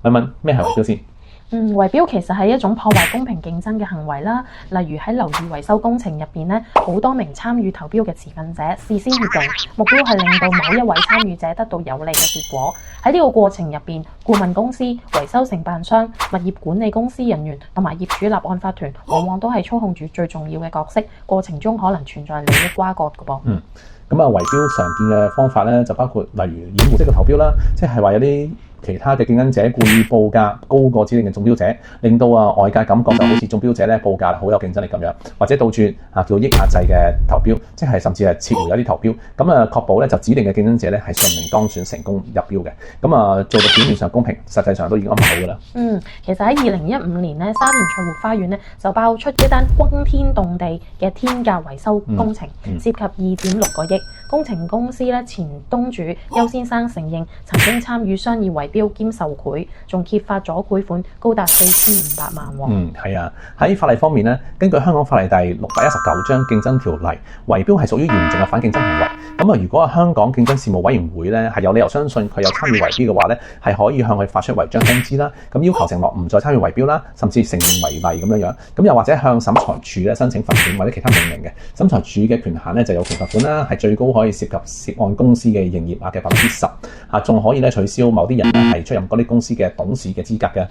問問咩係圍標先？圍標其實係一種破壞公平競爭嘅行為啦。例如喺樓宇維修工程入邊咧，好多名參與投標嘅持份者事先協定，目標係令到某一位參與者得到有利嘅結果。喺呢個過程入邊，顧問公司、維修承辦商、物業管理公司人員同埋業主立案法團，往往都係操控住最重要嘅角色。過程中可能存在利益瓜葛嘅噃。咁啊，圍標常見嘅方法咧，就包括例如掩護式嘅投標啦，即係話有啲其他嘅競爭者故意報價高過指定嘅中標者，令到外界感覺就好似中標者咧報價好有競爭力咁樣，或者倒轉叫抑壓制嘅投標，即係甚至係撤回一啲投標，咁確保咧就指定嘅競爭者咧係順利當選成功入標嘅，咁做到表面上公平，實際上都已經安排好㗎啦。其實喺2015年咧，沙田翠湖花園咧就爆出一單轟天動地嘅天價維修工程，涉及2.6個億。工程公司咧前東主邱先生承認曾經參與商業圍標兼受賄，仲揭發咗賄款高達4500萬喎。係啊，喺法例方面咧，根據香港法例第619章競爭條例，圍標係屬於嚴重嘅反競爭行為。如果香港競爭事務委員會咧係有理由相信佢有參與圍標嘅話咧，係可以向佢發出違章通知啦，咁要求承諾唔再參與圍標啦，甚至承認違例咁樣。咁又或者向審裁處咧申請罰款或者其他命令嘅。審裁處嘅權限咧就有權罰款啦，係最高可以涉及涉案公司嘅營業額嘅10%，仲可以咧取消某啲人咧係出任嗰啲公司嘅董事嘅資格嘅。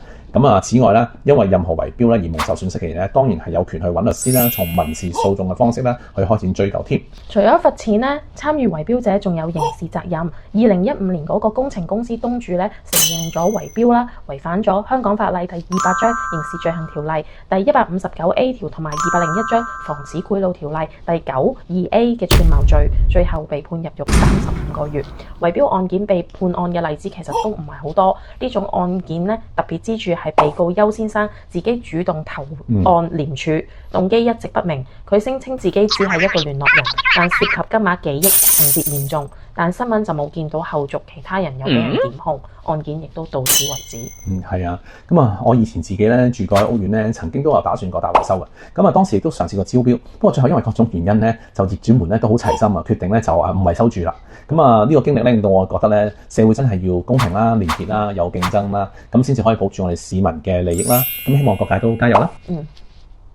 此外咧，因為任何圍標咧而蒙受損失嘅人咧，當然係有權去揾律師啦，從民事訴訟嘅方式咧去開展追究添。除咗罰錢咧，參與圍標者仲有刑事責任。2015年嗰個工程公司東主咧承認咗圍標啦，違反咗香港法例第200章刑事罪行條例第159A 條同埋201章防止賄賂條例第92A 嘅串謀罪，最後被判入獄35個月。圍標案件被判案嘅例子其實都唔係好多，呢種案件咧特別之處係被告邱先生自己主動投案廉署，動機一直不明。佢聲稱自己只係一個聯絡人，但涉及金額幾億，情節嚴重。但新聞就冇見到後續其他人有俾人檢控，案件亦都到此為止。係啊，我以前自己咧住過喺屋苑咧，曾經都有打算過大維修嘅。當時亦都嘗試過招標，不過最後因為各種原因咧，就業主們咧都好齊心決定咧就唔維修住啦。呢個經歷咧令到我覺得咧，社會真係要公平啦、廉潔啦、有競爭啦，咁先至可以保住我哋市民嘅利益啦。希望各界都加油啦。